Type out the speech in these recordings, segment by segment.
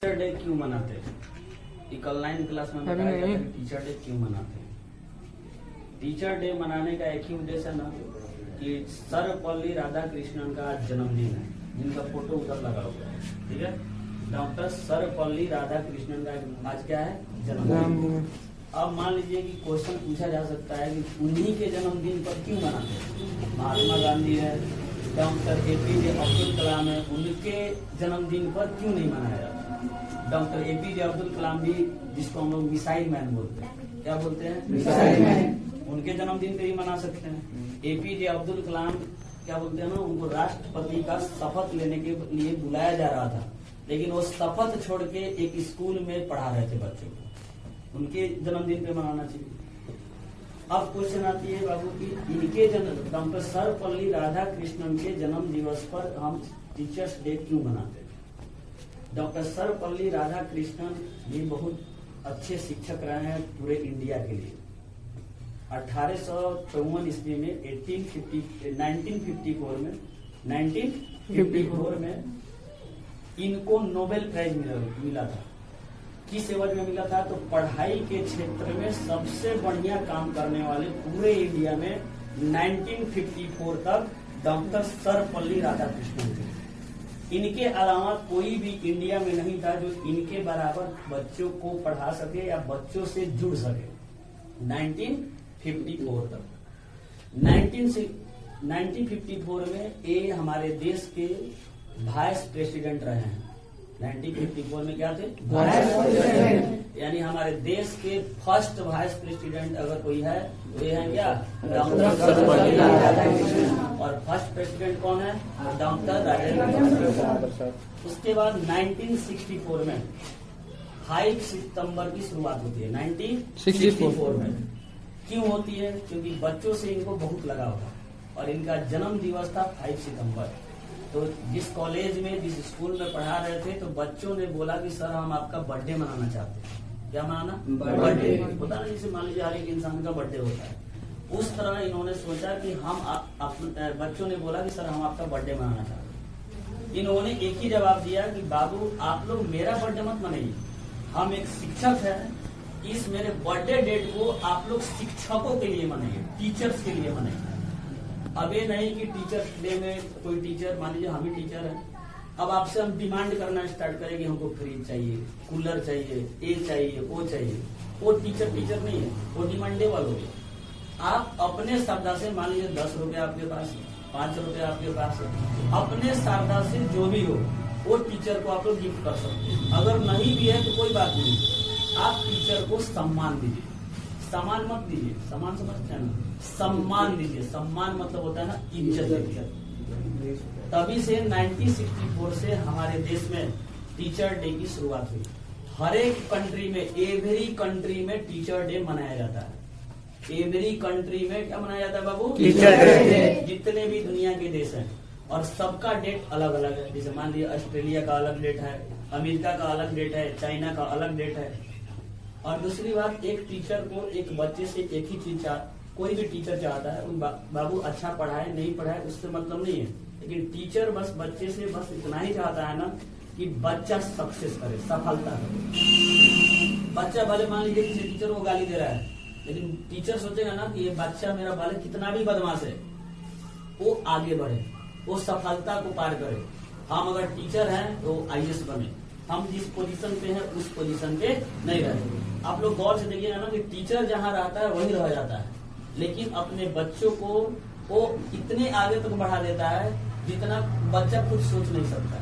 Teacher day क्यों मनाते हैं? ये कल 9 क्लास में बताया गया था कि टीचर डे क्यों मनाते हैं। टीचर डे मनाने का एक ही उद्देश्य है ना कि सर्वपल्ली राधाकृष्णन का आज जन्मदिन है, जिनका फोटो उधर लगा हुआ है। ठीक है, डॉक्टर सर्वपल्ली राधाकृष्णन का आज क्या है? जन्मदिन। अब मान लीजिए कि क्वेश्चन पूछा जा सकता है कि उन्हीं के जन्मदिन पर क्यों मनाते हैं? महात्मा गांधी है, डॉक्टर APJ अब्दुल कलाम है, उनके जन्मदिन पर क्यों नहीं मनाया जाता? डॉक्टर APJ अब्दुल कलाम भी, जिसको हम लोग मिसाइल मैन बोलते हैं, क्या बोलते हैं? Missile man. उनके जन्मदिन पे ही मना सकते हैं। APJ अब्दुल कलाम क्या बोलते हैं ना, उनको राष्ट्रपति का शपथ लेने के लिए बुलाया जा रहा था, लेकिन वो शपथ छोड़ के एक स्कूल में पढ़ा रहे थे बच्चों को। उनके जन्मदिन पे मनाना चाहिए। अब क्वेश्चन आती है बाबू की, इनके जन्म डॉक्टर सर्वपल्ली राधाकृष्णन के जन्म दिवस पर हम टीचर्स डे क्यों मनाते हैं? डॉक्टर सर्वपल्ली राधाकृष्णन भी बहुत अच्छे शिक्षक रहे हैं पूरे इंडिया के लिए। 1854 ईस्वी में 1954 में इनको नोबेल प्राइज मिला था। किस एवज में मिला था? तो पढ़ाई के क्षेत्र में सबसे बढ़िया काम करने वाले पूरे इंडिया में 1954 तक डॉक्टर सर्वपल्ली राधाकृष्णन थे। इनके अलावा कोई भी इंडिया में नहीं था जो इनके बराबर बच्चों को पढ़ा सके या बच्चों से जुड़ सके। 1954 तक 1954 में ये हमारे देश के वाइस प्रेसिडेंट रहे हैं। 1954 में क्या थे? Vice president. यानी हमारे देश के फर्स्ट वाइस प्रेसिडेंट अगर कोई है तो ये है क्या? डॉक्टर सर्वपल्ली राधाकृष्णन। और फर्स्ट प्रेसिडेंट कौन है? डॉक्टर राजेंद्र प्रसाद। उसके बाद 1964 में 5 सितंबर की शुरुआत होती है। 1964 में क्यों होती है? क्योंकि बच्चों से इनको बहुत लगाव था और इनका जन्म दिवस था 5 सितंबर। तो जिस कॉलेज में, जिस स्कूल में पढ़ा रहे थे, तो बच्चों ने बोला कि सर हम आपका बर्थडे मनाना चाहते हैं। क्या मनाना? बर्थडे होता ना, जैसे मान लीजिए हर एक इंसान का बर्थडे होता है, उस तरह इन्होंने सोचा कि हम बच्चों ने बोला कि सर हम आपका बर्थडे मनाना चाहते हैं। इन्होंने एक ही जवाब दिया कि बाबू आप लोग मेरा बर्थडे मत मनाइए, हम एक शिक्षक है, इस मेरे बर्थडे डेट को आप लोग शिक्षकों के लिए मनाइए, टीचर्स के लिए मनाइए। अब ये नहीं कि टीचर्स डे में कोई टीचर, मान लीजिए हम ही टीचर हैं, अब आपसे हम डिमांड करना स्टार्ट करें कि हमको फ्रिज चाहिए, कूलर चाहिए, ये चाहिए, वो चाहिए। वो टीचर नहीं है, वो डिमांडेबल हो गया। आप अपने श्रद्धा से, मान लीजिए 10 रुपए आपके पास, 5 रुपए आपके पास है, अपने श्रद्धा से जो भी हो वो टीचर को आप लोग गिफ्ट कर सकते हैं। अगर नहीं भी है तो कोई बात नहीं, आप टीचर को सम्मान दीजिए। सम्मान मत दीजिए, सम्मान समझते हैं ना, सम्मान दीजिए। सम्मान मतलब होता है ना इज्जत दीजिए। तभी से 1964 से हमारे देश में टीचर डे की शुरुआत हुई। हर एक कंट्री में, एवरी कंट्री में टीचर डे मनाया जाता है। एवरी कंट्री में क्या मनाया जाता है बाबू? Teacher day. जितने भी दुनिया के देश हैं और सबका डेट अलग अलग है। जैसे मान लीजिए ऑस्ट्रेलिया का अलग डेट है, अमेरिका का अलग डेट है, चाइना का अलग डेट है। और दूसरी बात, एक टीचर को एक बच्चे से एक ही चीज कोई भी टीचर चाहता है बाबू अच्छा पढ़ाए नहीं पढ़ाए उससे मतलब नहीं है, लेकिन टीचर बस बच्चे से बस इतना ही चाहता है ना कि बच्चा सक्सेस करे, सफलता करे। बच्चा भले मान लीजिए किसी टीचर को गाली दे रहा है, लेकिन टीचर सोचेगा ना कि ये बच्चा मेरा भले कितना भी बदमाश है, वो आगे बढ़े, वो सफलता को पार करे। हम अगर टीचर हैं तो IAS बने, हम जिस पोजीशन पे हैं उस पोजीशन पे नहीं रहते। आप लोग गौर से देखिएगा ना कि टीचर जहाँ रहता है वहीं रह जाता है, लेकिन अपने बच्चों को वो इतने आगे तक बढ़ा देता है जितना बच्चा खुद सोच नहीं सकता।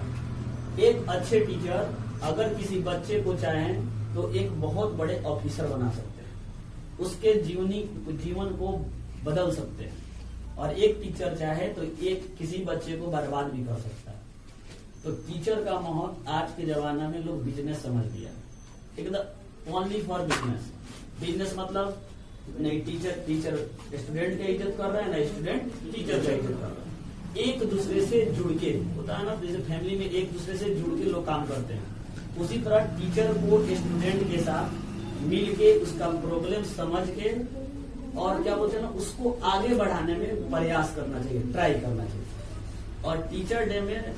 एक अच्छे टीचर अगर किसी बच्चे को चाहें तो एक बहुत बड़े ऑफिसर बना सकते हैं, उसके जीवन को बदल सकते हैं। और एक टीचर चाहे तो एक किसी बच्चे को बर्बाद भी कर सकता है। तो टीचर का माहौल आज के जमाना में लोग बिजनेस समझ लिया, एकदम ओनली फॉर बिजनेस। बिजनेस मतलब नहीं टीचर स्टूडेंट का इज्जत कर रहा है, ना स्टूडेंट टीचर का इज्जत कर रहा है। एक दूसरे से जुड़ के होता है ना, जैसे फैमिली में एक दूसरे से जुड़ के लोग काम करते हैं, उसी तरह टीचर को स्टूडेंट के साथ मिल के उसका प्रॉब्लम समझ के और क्या बोलते हैं ना, उसको आगे बढ़ाने में प्रयास करना चाहिए, ट्राई करना चाहिए। और टीचर डे में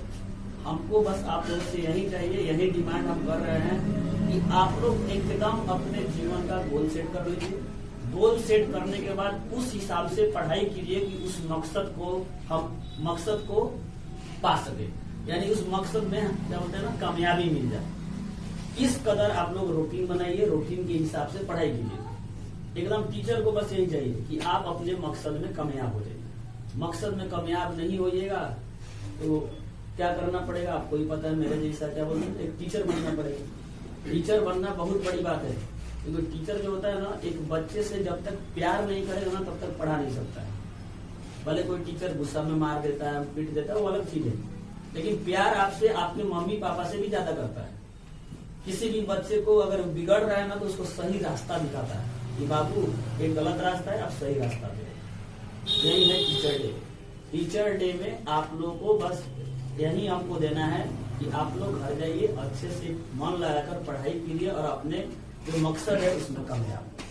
हमको बस आप लोग से यही चाहिए, यही डिमांड हम कर रहे हैं कि आप लोग एकदम अपने जीवन का गोल सेट कर लीजिए। गोल सेट करने के बाद उस हिसाब से पढ़ाई कीजिए कि उस मकसद को पा सके, यानी उस मकसद में क्या बोलते हैं ना, कामयाबी मिल जाए। इस कदर आप लोग रूटीन बनाइए, रूटीन के हिसाब से पढ़ाई कीजिए। एकदम टीचर को बस यही चाहिए कि आप अपने मकसद में कामयाब हो जाइए। मकसद में कामयाब नहीं होइएगा तो क्या करना पड़ेगा आपको ही पता है। मेरे जैसा क्या बोलते हैं, एक टीचर बनना पड़ेगा। टीचर बनना बहुत बड़ी बात है, क्योंकि टीचर जो होता है ना, एक बच्चे से जब तक प्यार नहीं करेगा ना तब तक पढ़ा नहीं सकता है। भले कोई टीचर गुस्सा में मार देता है, पीट देता है, वो अलग चीज है, लेकिन प्यार आपसे आपके मम्मी पापा से भी ज्यादा करता है। किसी भी बच्चे को अगर बिगड़ रहा है ना तो उसको सही रास्ता दिखाता है कि बाबू एक गलत रास्ता है, आप सही रास्ता पे। यही है टीचर डे। टीचर डे में आप लोगों को बस यही हमको देना है कि आप लोग घर जाइए, अच्छे से मन लगाकर पढ़ाई कीजिए और अपने जो मकसद है उसमें कामयाब